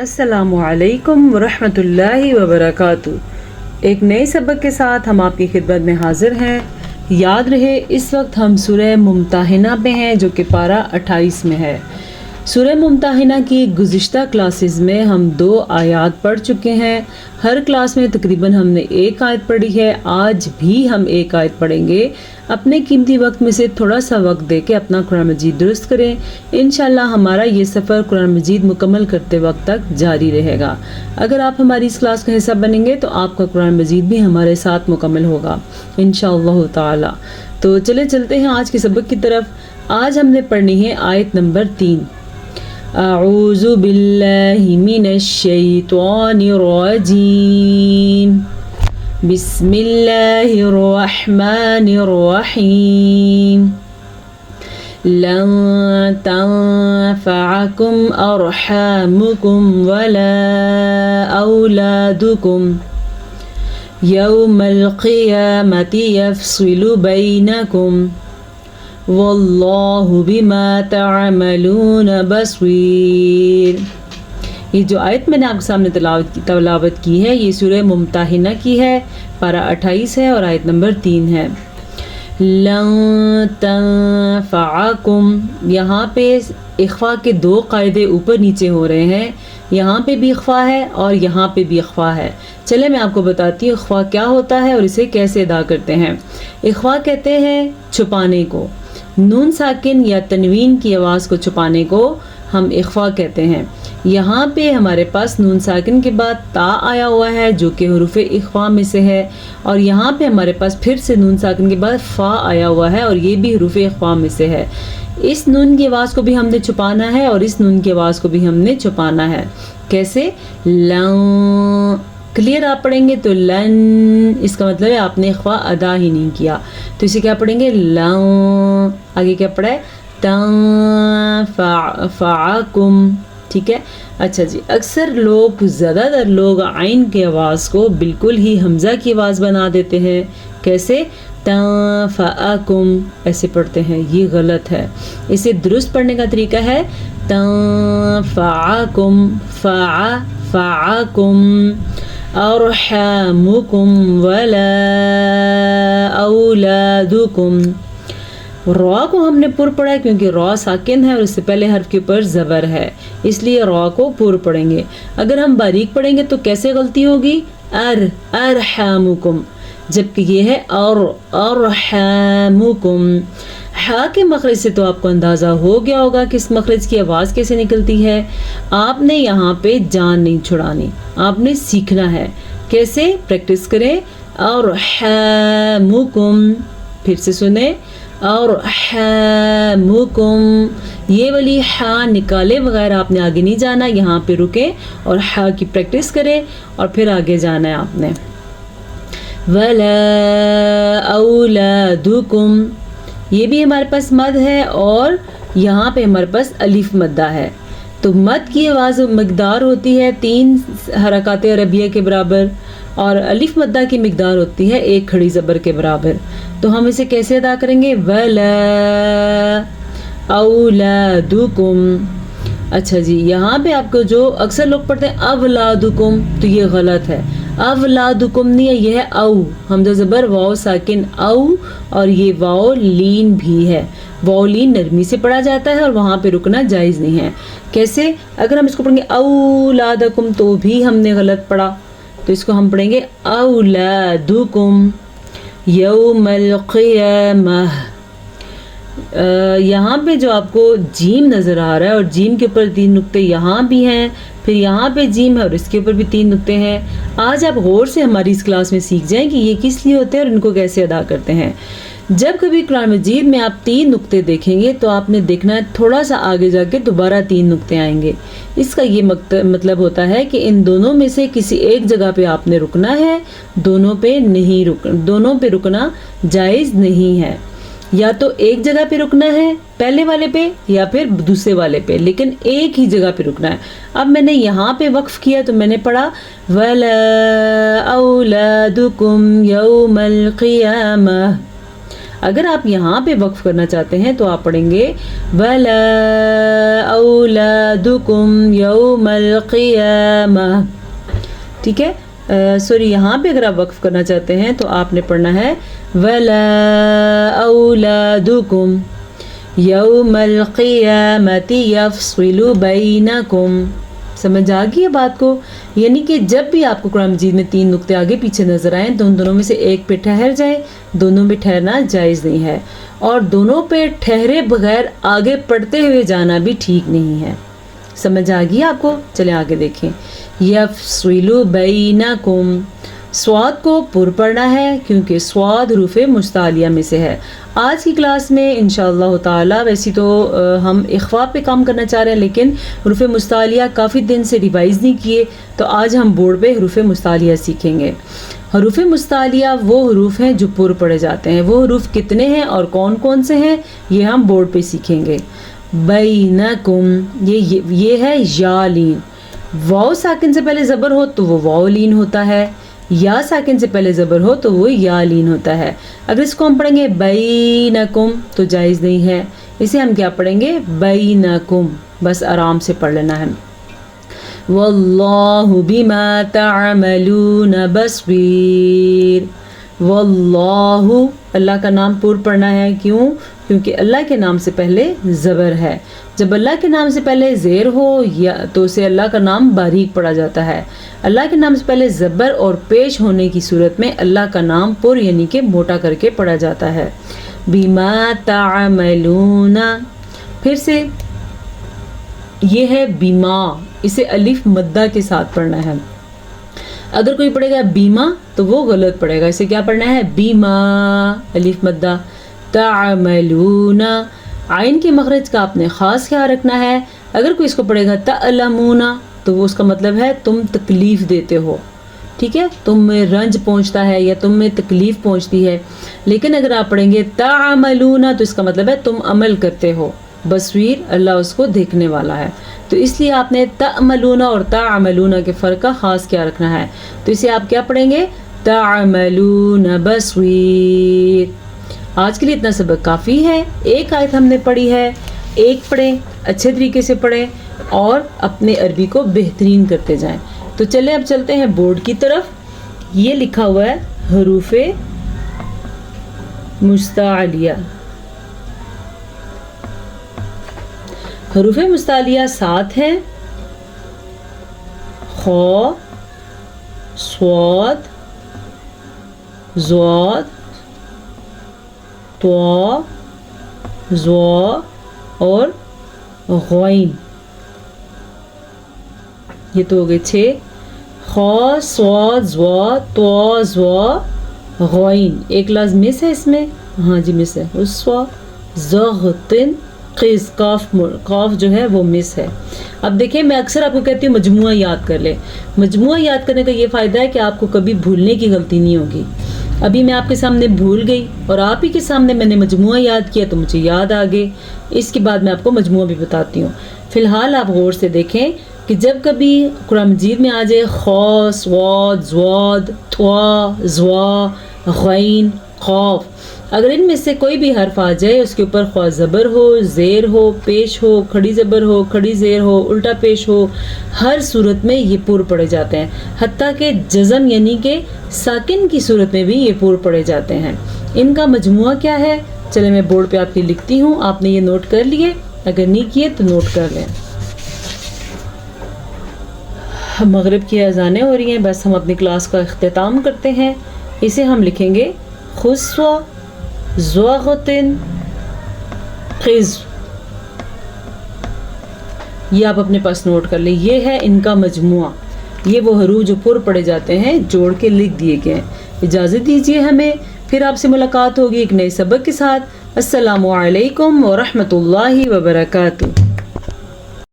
السلام علیکم ورحمۃ اللہ وبرکاتہ۔ ایک نئے سبق کے ساتھ ہم آپ کی خدمت میں حاضر ہیں۔ یاد رہے اس وقت ہم سورہ ممتحنہ پہ ہیں جو کہ پارہ 28 میں ہے۔ سورہ ممتحنہ کی گزشتہ کلاسز میں ہم 2 آیات پڑھ چکے ہیں۔ ہر کلاس میں تقریباً ہم نے 1 آیت پڑھی ہے۔ آج بھی ہم 1 آیت پڑھیں گے۔ اپنے قیمتی وقت میں سے تھوڑا سا وقت دے کے اپنا قرآن مجید درست کریں۔ انشاءاللہ ہمارا یہ سفر قرآن مجید مکمل کرتے وقت تک جاری رہے گا۔ اگر آپ ہماری اس کلاس کا حصہ بنیں گے تو آپ کا قرآن مجید بھی ہمارے ساتھ مکمل ہوگا انشاءاللہ تعالی۔ تو چلتے ہیں آج کے سبق کی طرف۔ آج ہم نے پڑھنی ہے آیت نمبر 3۔ اعوذ باللہ من الشیطان الرجیم، بسم اللہ الرحمن الرحیم۔ لن تنفعکم ارحامکم ولا اولادکم یوم القیامة یفصل بینکم واللہ بما تعملون بصیر۔ یہ جو آیت میں نے آپ کے سامنے تلاوت کی ہے یہ سورہ ممتحنہ کی ہے، پارہ 28 ہے اور آیت نمبر 3 ہے۔ لن تنفعکم، یہاں پہ اخفاء کے 2 قاعدے اوپر نیچے ہو رہے ہیں۔ یہاں پہ بھی اخفاء ہے اور یہاں پہ بھی اخفاء ہے۔ چلے میں آپ کو بتاتی ہوں اخفاء کیا ہوتا ہے اور اسے کیسے ادا کرتے ہیں۔ اخفاء کہتے ہیں چھپانے کو، نون ساکن یا تنوین کی آواز کو چھپانے کو ہم اخفاء کہتے ہیں۔ یہاں پہ ہمارے پاس نون ساکن کے بعد تا آیا ہوا ہے جو کہ حروف اخفاء میں سے ہے، اور یہاں پہ ہمارے پاس پھر سے نون ساکن کے بعد فا آیا ہوا ہے اور یہ بھی حروف اخفاء میں سے ہے۔ اس نون کی آواز کو بھی ہم نے چھپانا ہے اور اس نون کی آواز کو بھی ہم نے چھپانا ہے۔ کیسے؟ لن، کلیئر آپ پڑھیں گے تو لن، اس کا مطلب ہے آپ نے اخفاء ادا ہی نہیں کیا، تو اسے کیا پڑھیں گے؟ لن۔ آگے کیا پڑھا ہے؟ تنفعکم، ٹھیک ہے۔ اچھا جی، اکثر لوگ، زیادہ تر لوگ عین کی آواز کو بالکل ہی حمزہ کی آواز بنا دیتے ہیں۔ کیسے؟ تنفعکم ایسے پڑھتے ہیں، یہ غلط ہے۔ اسے درست پڑھنے کا طریقہ ہے تنفعکم، فعکم، ارحامکم ولا اولادکم۔ را کو ہم نے پر پڑھا ہے کیونکہ را ساکن ہے اور اس سے پہلے حرف کے اوپر زبر ہے، اس لیے را کو پر پڑھیں گے۔ اگر ہم باریک پڑھیں گے تو کیسے غلطی ہوگی؟ ارحامکم، جبکہ یہ ہے ارحامکم۔ ہا کے مخرج سے تو آپ کو اندازہ ہو گیا ہوگا کہ اس مخرج کی آواز کیسے نکلتی ہے۔ آپ نے یہاں پہ جان نہیں چھڑانی، آپ نے سیکھنا ہے۔ کیسے؟ پریکٹس کریں۔ ارحامکم، پھر سے سنیں، ارحامکم، یہ والی ہا نکالے بغیر آپ نے آگے نہیں جانا، یہاں پہ رکیں اور ہا کی پریکٹس کریں اور پھر آگے جانا ہے آپ نے۔ ولا اولادکم، یہ بھی ہمارے پاس مد ہے اور یہاں پہ ہمارے پاس الف مدہ ہے، تو مد کی آواز مقدار ہوتی ہے 3 حرکات عربیہ کے برابر اور الف مدہ کی مقدار ہوتی ہے 1 کھڑی زبر کے برابر۔ تو ہم اسے کیسے ادا کریں گے؟ ولا اولادکم۔ اچھا جی، یہاں پہ آپ کو جو اکثر لوگ پڑھتے ہیں اولادکم، تو یہ غلط ہے۔ اولادکم نہیں ہے، یہ ہے او، حمزہ زبر واو ساکن او، اور یہ واو لین بھی ہے۔ واو لین نرمی سے پڑھا جاتا ہے اور وہاں پہ رکنا جائز نہیں ہے۔ کیسے؟ اگر ہم اس کو پڑھیں گے اولادکم تو بھی ہم نے غلط پڑھا، تو اس کو ہم پڑھیں گے اولادکم یوم القیامہ۔ یہاں پہ جو آپ کو جیم نظر آ رہا ہے اور جیم کے اوپر 3 نقطے یہاں بھی ہیں، پھر یہاں پہ جیم ہے اور اس کے اوپر بھی 3 نقطے ہیں۔ آج آپ غور سے ہماری اس کلاس میں سیکھ جائیں کہ یہ کس لیے ہوتے ہیں اور ان کو کیسے ادا کرتے ہیں۔ جب کبھی قرآن مجید میں آپ 3 نقطے دیکھیں گے تو آپ نے دیکھنا ہے تھوڑا سا آگے جا کے دوبارہ 3 نقطے آئیں گے۔ اس کا یہ مطلب ہوتا ہے کہ ان دونوں میں سے کسی ایک جگہ پہ آپ نے رکنا ہے، دونوں پہ رکنا جائز نہیں ہے۔ یا تو ایک جگہ پہ رکنا ہے پہلے والے پہ یا پھر دوسرے والے پہ، لیکن ایک ہی جگہ پہ رکنا ہے۔ اب میں نے یہاں پہ وقف کیا تو میں نے پڑھا وَلَا أَوْلَادُكُمْ يَوْمَ الْقِيَامَةِ۔ اگر آپ یہاں پہ وقف کرنا چاہتے ہیں تو آپ پڑھیں گے وَلَا أَوْلَادُكُمْ يَوْمَ الْقِيَامَةِ. ٹھیک ہے، سوری یہاں پہ اگر آپ وقف کرنا چاہتے ہیں تو آپ نے پڑھنا ہے وَلَا أَوْلَادُكُمْ يَوْمَ الْقِيَامَةِ يَفْصِلُ بَيْنَكُمْ. سمجھ آ گئی ہے بات کو؟ یعنی کہ جب بھی آپ کو قرآن مجید میں 3 نقطے آگے پیچھے نظر آئیں تو ان دونوں میں سے ایک پہ ٹھہر جائے، دونوں پہ ٹھہرنا جائز نہیں ہے، اور دونوں پہ ٹھہرے بغیر آگے پڑھتے ہوئے جانا بھی ٹھیک نہیں ہے. سمجھ آ گئی آپ کو؟ چلیں آگے دیکھیں. یفصل بینکم، سواد کو پر پڑھنا ہے کیونکہ سواد حروف مستعلیہ میں سے ہے. آج کی کلاس میں انشاءاللہ تعالی ویسے تو ہم اخفاء پہ کام کرنا چاہ رہے ہیں، لیکن حروف مستعلیہ کافی دن سے ریوائز نہیں کیے، تو آج ہم بورڈ پہ حروف مستعلیہ سیکھیں گے. حروف مستعلیہ وہ حروف ہیں جو پر پڑھے جاتے ہیں. وہ حروف کتنے ہیں اور کون کون سے ہیں یہ ہم بورڈ پہ سیکھیں گے. بینکم یہ ہے یا لین. واو ساکن سے پہلے زبر ہو تو وہ واو لین ہوتا ہے، یا ساکن سے پہلے زبر ہو تو وہ یا لین ہوتا ہے. اگر اس کو ہم پڑھیں گے بینکم تو جائز نہیں ہے، اسے ہم کیا پڑھیں گے بینکم. بس آرام سے پڑھ لینا ہے. واللہ بما تعملون بصیر. واللہ، اللہ کا نام پر پڑھنا ہے. کیوں؟ کیونکہ اللہ کے نام سے پہلے زبر ہے. جب اللہ کے نام سے پہلے زیر ہو یا تو اسے اللہ کا نام باریک پڑھا جاتا ہے. اللہ کے نام سے پہلے زبر اور پیش ہونے کی صورت میں اللہ کا نام پر یعنی کہ موٹا کر کے پڑھا جاتا ہے. بما تعملون. پھر سے یہ ہے بیما، اسے الف مدہ کے ساتھ پڑھنا ہے. اگر کوئی پڑھے گا بیما تو وہ غلط پڑھے گا. اسے کیا پڑھنا ہے بیما الف مدہ. تعملون، عین کے مخرج کا آپ نے خاص خیال رکھنا ہے. اگر کوئی اس کو پڑھے گا تعلمون تو وہ اس کا مطلب ہے تم تکلیف دیتے ہو. ٹھیک ہے، تم میں رنج پہنچتا ہے یا تم میں تکلیف پہنچتی ہے. لیکن اگر آپ پڑھیں گے تعملون تو اس کا مطلب ہے تم عمل کرتے ہو. بصیر، اللہ اس کو دیکھنے والا ہے. تو اس لیے آپ نے تعملون اور تعملون کے فرق کا خاص خیال رکھنا ہے. تو اسے آپ کیا پڑھیں گے تعملون بصیر. آج کے لیے اتنا سبق کافی ہے. ایک آیت ہم نے پڑھی ہے، ایک پڑھیں، اچھے طریقے سے پڑھیں اور اپنے عربی کو بہترین کرتے جائیں. تو چلیں اب چلتے ہیں بورڈ کی طرف. یہ لکھا ہوا ہے حروف مستعلیہ. حروف مستعلیہ 7 ہیں: خ، صاد، ضاد، طا، ظا اور غین. یہ تو ہو گئے 6. خ، صاد، ضا، طا، ظا، غین. ایک لفظ مس ہے اس میں، ہاں جی مس ہے. اسوا، زغتن، قیز، قاف جو ہے وہ مس ہے. اب دیکھیں میں اکثر آپ کو کہتی ہوں مجموعہ یاد کر لیں. مجموعہ یاد کرنے کا یہ فائدہ ہے کہ آپ کو کبھی بھولنے کی غلطی نہیں ہوگی. ابھی میں آپ کے سامنے بھول گئی اور آپ ہی کے سامنے میں نے مجموعہ یاد کیا تو مجھے یاد آ گئے. اس کے بعد میں آپ کو مجموعہ بھی بتاتی ہوں. فی الحال آپ غور سے دیکھیں کہ جب کبھی قرآن مجید میں آ جائے خ، صاد، ضاد، طا، ظا، غین، قاف، اگر ان میں سے کوئی بھی حرف آ جائے اس کے اوپر خواہ زبر ہو، زیر ہو، پیش ہو، کھڑی زبر ہو، کھڑی زیر ہو، الٹا پیش ہو، ہر صورت میں یہ پور پڑے جاتے ہیں. حتیٰ کہ جزم یعنی کہ ساکن کی صورت میں بھی یہ پور پڑے جاتے ہیں. ان کا مجموعہ کیا ہے؟ چلے میں بورڈ پہ آپ کی لکھتی ہوں، آپ نے یہ نوٹ کر لیے، اگر نہیں کیے تو نوٹ کر لیں. مغرب کی اذانیں ہو رہی ہیں، بس ہم اپنی کلاس کا اختتام کرتے ہیں. اسے ہم لکھیں گے خسوا، زوغتن، خز. یہ آپ اپنے پاس نوٹ کر لیں. یہ ہے ان کا مجموعہ. یہ وہ حروف جو پر پڑے جاتے ہیں جوڑ کے لکھ دیے گئے ہیں. اجازت دیجیے ہمیں، پھر آپ سے ملاقات ہوگی ایک نئے سبق کے ساتھ. السلام علیکم ورحمۃ اللہ وبرکاتہ.